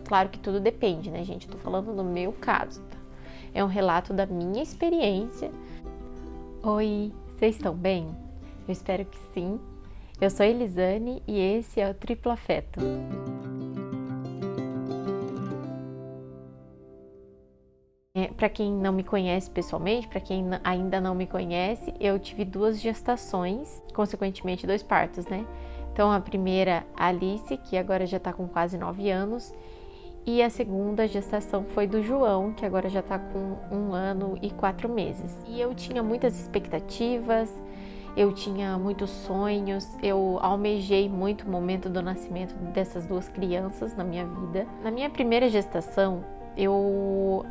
Claro que tudo depende, né, gente? Tô falando no meu caso, tá? É um relato da minha experiência. Oi, vocês estão bem? Eu espero que sim. Eu sou Elisane e esse é o Triplo Afeto. Para quem não me conhece pessoalmente, para quem ainda não me conhece, eu tive 2 gestações, consequentemente 2 partos, né? Então a primeira, a Alice, que agora já tá com quase 9 anos, e a segunda gestação foi do João, que agora já tá com 1 ano e 4 meses. E eu tinha muitas expectativas, eu tinha muitos sonhos, eu almejei muito o momento do nascimento dessas 2 crianças na minha vida. Na minha primeira gestação, eu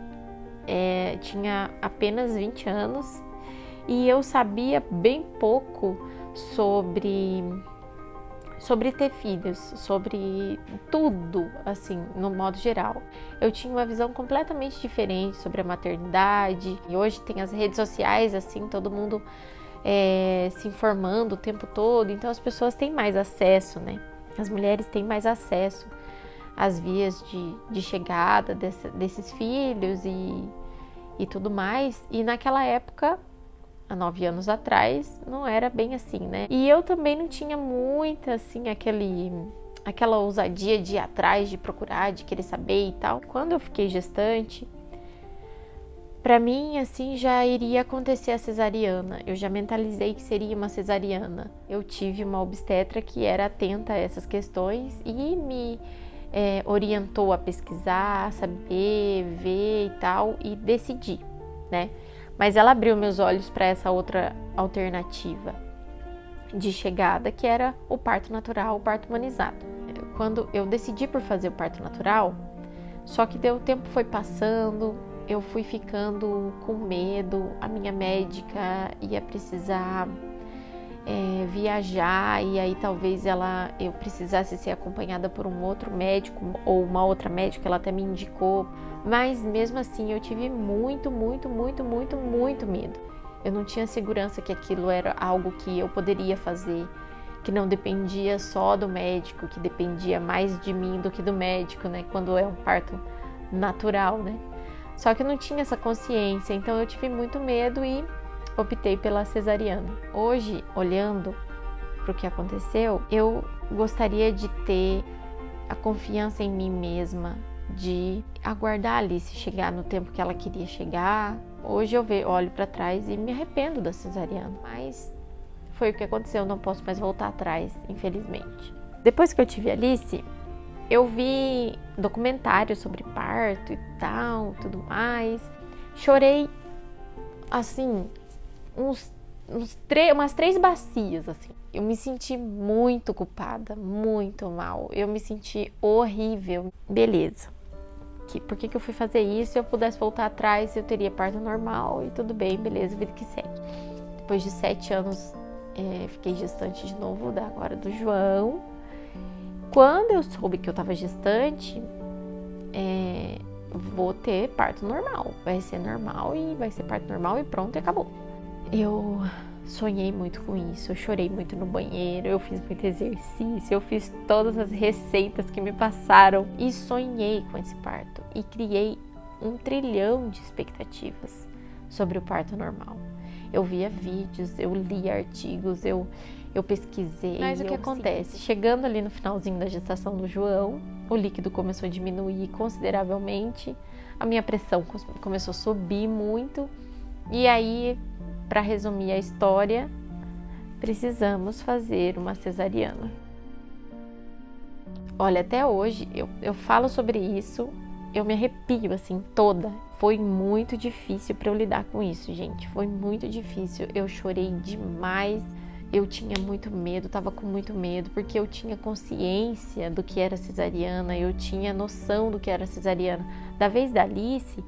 tinha apenas 20 anos e eu sabia bem pouco sobre ter filhos, sobre tudo, assim, no modo geral. Eu tinha uma visão completamente diferente sobre a maternidade. E hoje tem as redes sociais, assim, todo mundo se informando o tempo todo, então as pessoas têm mais acesso, né? As mulheres têm mais acesso às vias de chegada desses filhos e tudo mais. E naquela época, há 9 anos atrás, não era bem assim, né? E eu também não tinha muita, assim, aquela ousadia de ir atrás, de procurar, de querer saber e tal. Quando eu fiquei gestante, pra mim, assim, já iria acontecer a cesariana. Eu já mentalizei que seria uma cesariana. Eu tive uma obstetra que era atenta a essas questões e me orientou a pesquisar, a saber, ver e tal, e decidir, né? Mas ela abriu meus olhos para essa outra alternativa de chegada, que era o parto natural, o parto humanizado. Quando eu decidi por fazer o parto natural, só que o tempo foi passando, eu fui ficando com medo, a minha médica ia precisar viajar e aí talvez eu precisasse ser acompanhada por um outro médico ou uma outra médica, ela até me indicou, mas mesmo assim eu tive muito medo. Eu não tinha segurança que aquilo era algo que eu poderia fazer, que não dependia só do médico, que dependia mais de mim do que do médico, né? Quando é um parto natural, né? Só que eu não tinha essa consciência, então eu tive muito medo e optei pela cesariana. Hoje, olhando para o que aconteceu, eu gostaria de ter a confiança em mim mesma, de aguardar a Alice chegar no tempo que ela queria chegar. Hoje eu olho para trás e me arrependo da cesariana, mas foi o que aconteceu, eu não posso mais voltar atrás, infelizmente. Depois que eu tive a Alice, eu vi documentários sobre parto e tal, tudo mais. Chorei, assim, umas 3 bacias, assim. Eu me senti muito culpada, muito mal. Eu me senti horrível. Beleza. Por que eu fui fazer isso? Se eu pudesse voltar atrás, eu teria parto normal e tudo bem, beleza, vida que segue. Depois de 7 anos, fiquei gestante de novo, agora do João. Quando eu soube que eu tava gestante, vou ter parto normal. Vai ser normal e vai ser parto normal e pronto, e acabou. Eu sonhei muito com isso, eu chorei muito no banheiro, eu fiz muito exercício, eu fiz todas as receitas que me passaram e sonhei com esse parto e criei 1 trilhão de expectativas sobre o parto normal. Eu via vídeos, eu li artigos, eu pesquisei. Mas o que acontece? Chegando ali no finalzinho da gestação do João, o líquido começou a diminuir consideravelmente, a minha pressão começou a subir muito e aí, para resumir a história, precisamos fazer uma cesariana. Olha, até hoje eu falo sobre isso, eu me arrepio assim toda. Foi muito difícil para eu lidar com isso, gente. Foi muito difícil. Eu chorei demais. Eu tinha muito medo, tava com muito medo, porque eu tinha consciência do que era cesariana, eu tinha noção do que era cesariana. Da vez da Alice,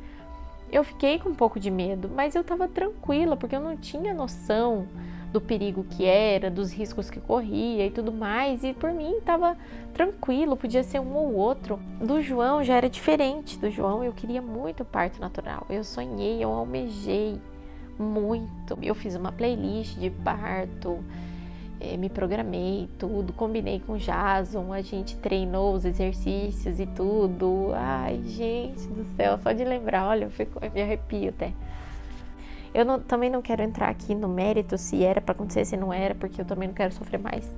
eu fiquei com um pouco de medo, mas eu tava tranquila, porque eu não tinha noção do perigo que era, dos riscos que corria e tudo mais, e por mim tava tranquilo, podia ser um ou outro. Do João já era diferente, do João eu queria muito parto natural, eu sonhei, eu almejei muito. Eu fiz uma playlist de parto, me programei, tudo, combinei com o Jason, a gente treinou os exercícios e tudo. Ai, gente do céu, só de lembrar, olha, eu me arrepio até. Também não quero entrar aqui no mérito se era para acontecer, se não era, porque eu também não quero sofrer mais.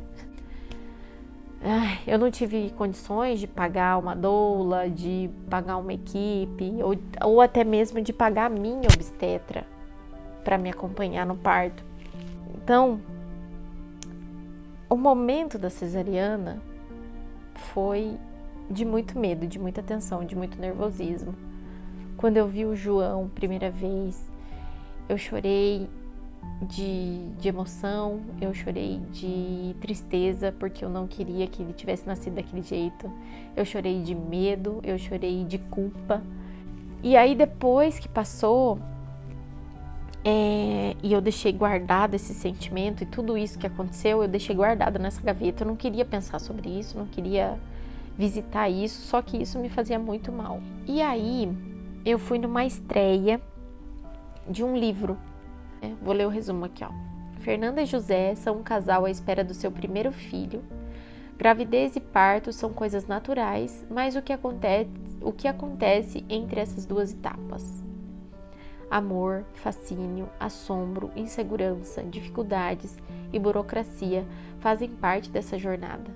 Eu não tive condições de pagar uma doula, de pagar uma equipe, ou até mesmo de pagar a minha obstetra para me acompanhar no parto. Então, o momento da cesariana foi de muito medo, de muita tensão, de muito nervosismo. Quando eu vi o João primeira vez, eu chorei de emoção, eu chorei de tristeza, porque eu não queria que ele tivesse nascido daquele jeito. Eu chorei de medo, eu chorei de culpa. E aí depois que passou, e eu deixei guardado esse sentimento e tudo isso que aconteceu, eu deixei guardado nessa gaveta. Eu não queria pensar sobre isso, não queria visitar isso, só que isso me fazia muito mal. E aí eu fui numa estreia de um livro. Vou ler o resumo aqui, ó. Fernanda e José são um casal à espera do seu primeiro filho. Gravidez e parto são coisas naturais, mas o que acontece entre essas duas etapas? Amor, fascínio, assombro, insegurança, dificuldades e burocracia fazem parte dessa jornada.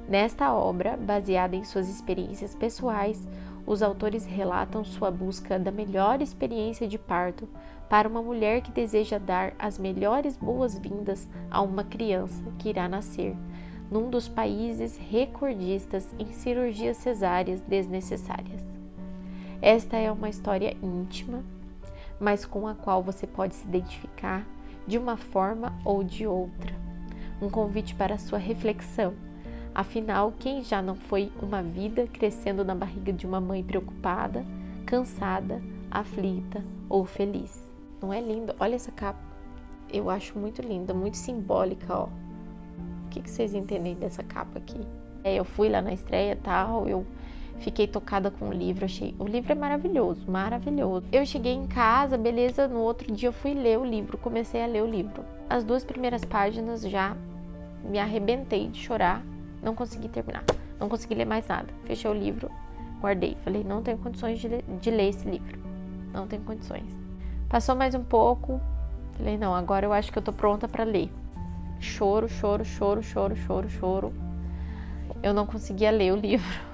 Nesta obra, baseada em suas experiências pessoais, os autores relatam sua busca da melhor experiência de parto para uma mulher que deseja dar as melhores boas-vindas a uma criança que irá nascer num dos países recordistas em cirurgias cesáreas desnecessárias. Esta é uma história íntima, mas com a qual você pode se identificar de uma forma ou de outra. Um convite para sua reflexão. Afinal, quem já não foi uma vida crescendo na barriga de uma mãe preocupada, cansada, aflita ou feliz? Não é lindo? Olha essa capa. Eu acho muito linda, muito simbólica, ó. O que vocês entendem dessa capa aqui? Eu fui lá na estreia e tal, eu fiquei tocada com o livro, o livro é maravilhoso, maravilhoso. Eu cheguei em casa, beleza, no outro dia eu fui ler o livro, comecei a ler o livro. As 2 primeiras páginas já me arrebentei de chorar, não consegui terminar, não consegui ler mais nada. Fechei o livro, guardei, falei, não tenho condições de ler esse livro, não tenho condições. Passou mais um pouco, falei, não, agora eu acho que eu tô pronta para ler. Choro. Eu não conseguia ler o livro.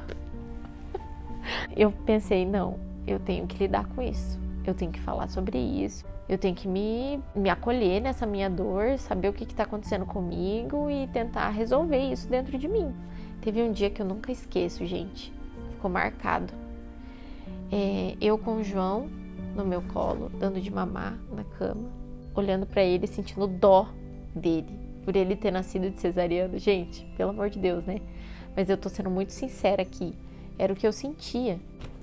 Eu pensei, não, eu tenho que lidar com isso. Eu tenho que falar sobre isso. Eu tenho que me acolher nessa minha dor, saber o que está acontecendo comigo e tentar resolver isso dentro de mim. Teve um dia que eu nunca esqueço, gente. Ficou marcado. Eu com o João no meu colo, dando de mamar na cama, olhando para ele, sentindo dó dele, por ele ter nascido de cesariana. Gente, pelo amor de Deus, né? Mas eu tô sendo muito sincera aqui. Era o que eu sentia.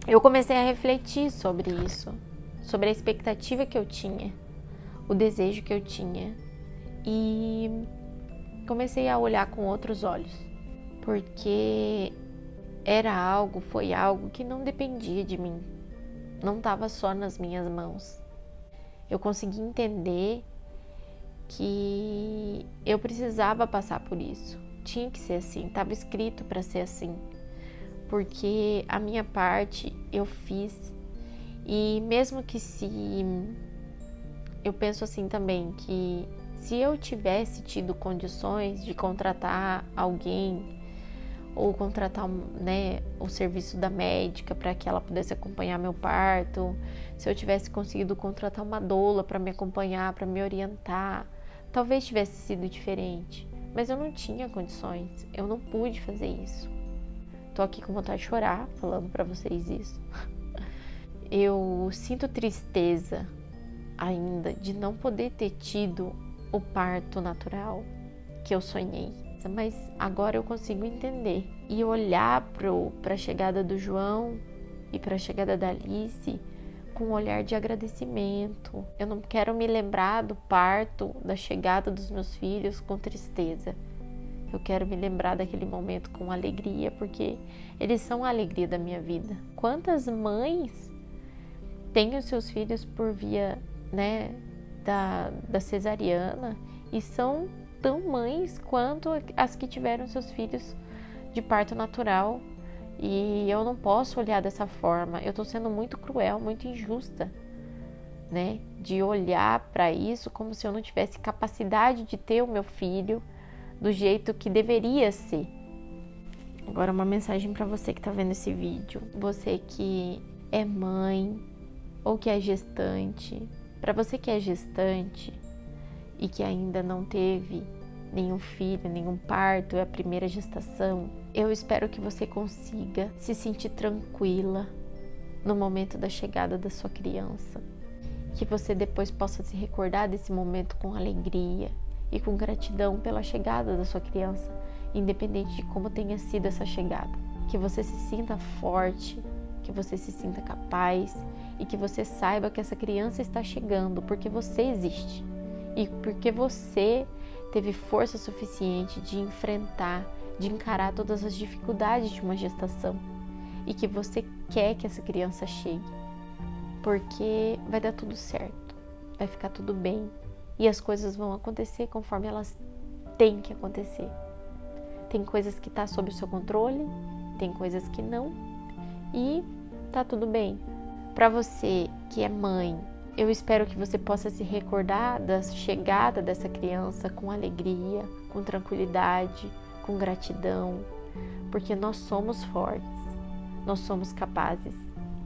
Eu comecei a refletir sobre isso, sobre a expectativa que eu tinha, o desejo que eu tinha. E comecei a olhar com outros olhos, porque foi algo que não dependia de mim, não estava só nas minhas mãos. Eu consegui entender que eu precisava passar por isso, tinha que ser assim, estava escrito para ser assim, porque a minha parte eu fiz. E mesmo que eu penso assim também, que se eu tivesse tido condições de contratar alguém ou contratar, né, o serviço da médica para que ela pudesse acompanhar meu parto, se eu tivesse conseguido contratar uma doula para me acompanhar, para me orientar, talvez tivesse sido diferente, mas eu não tinha condições, eu não pude fazer isso. Tô aqui com vontade de chorar falando para vocês isso. Eu sinto tristeza ainda de não poder ter tido o parto natural que eu sonhei, mas agora eu consigo entender e olhar para a chegada do João e para a chegada da Alice com um olhar de agradecimento. Eu não quero me lembrar do parto, da chegada dos meus filhos com tristeza. Eu quero me lembrar daquele momento com alegria, porque eles são a alegria da minha vida. Quantas mães têm os seus filhos por via, né, da cesariana e são tão mães quanto as que tiveram seus filhos de parto natural. E eu não posso olhar dessa forma. Eu tô sendo muito cruel, muito injusta, né? De olhar para isso como se eu não tivesse capacidade de ter o meu filho do jeito que deveria ser. Agora uma mensagem para você que tá vendo esse vídeo. Você que é mãe ou que é gestante. Para você que é gestante e que ainda não teve nenhum filho, nenhum parto, é a primeira gestação, eu espero que você consiga se sentir tranquila no momento da chegada da sua criança. Que você depois possa se recordar desse momento com alegria e com gratidão pela chegada da sua criança, independente de como tenha sido essa chegada. Que você se sinta forte, que você se sinta capaz e que você saiba que essa criança está chegando porque você existe e porque você teve força suficiente de enfrentar, de encarar todas as dificuldades de uma gestação e que você quer que essa criança chegue, porque vai dar tudo certo, vai ficar tudo bem e as coisas vão acontecer conforme elas têm que acontecer. Tem coisas que tá sob o seu controle, tem coisas que não e tá tudo bem. Para você que é mãe, eu espero que você possa se recordar da chegada dessa criança com alegria, com tranquilidade, com gratidão, porque nós somos fortes, nós somos capazes,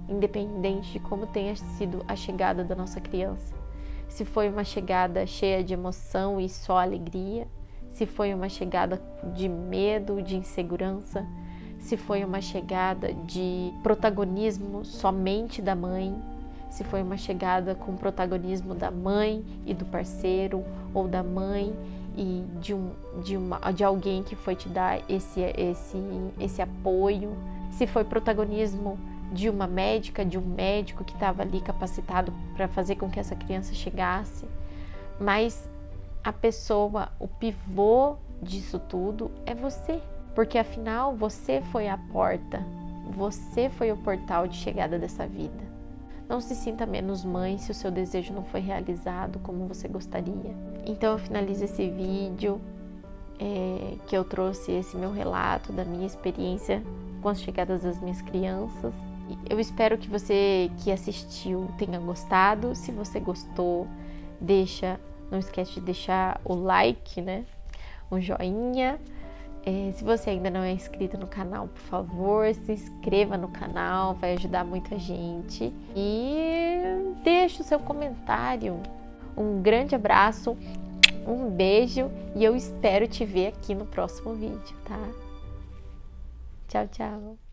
independente de como tenha sido a chegada da nossa criança. Se foi uma chegada cheia de emoção e só alegria, se foi uma chegada de medo, de insegurança, se foi uma chegada de protagonismo somente da mãe, se foi uma chegada com protagonismo da mãe e do parceiro, ou da mãe e de alguém que foi te dar esse apoio, se foi protagonismo de uma médica, de um médico que estava ali capacitado para fazer com que essa criança chegasse, mas a pessoa, o pivô disso tudo é você, porque afinal você foi a porta, você foi o portal de chegada dessa vida. Não se sinta menos mãe se o seu desejo não foi realizado como você gostaria. Então eu finalizo esse vídeo que eu trouxe esse meu relato da minha experiência com as chegadas das minhas crianças. Eu espero que você que assistiu tenha gostado. Se você gostou, não esquece de deixar o like, né? Um joinha. Se você ainda não é inscrito no canal, por favor, se inscreva no canal, vai ajudar muita gente. E deixe o seu comentário. Um grande abraço, um beijo e eu espero te ver aqui no próximo vídeo, tá? Tchau, tchau!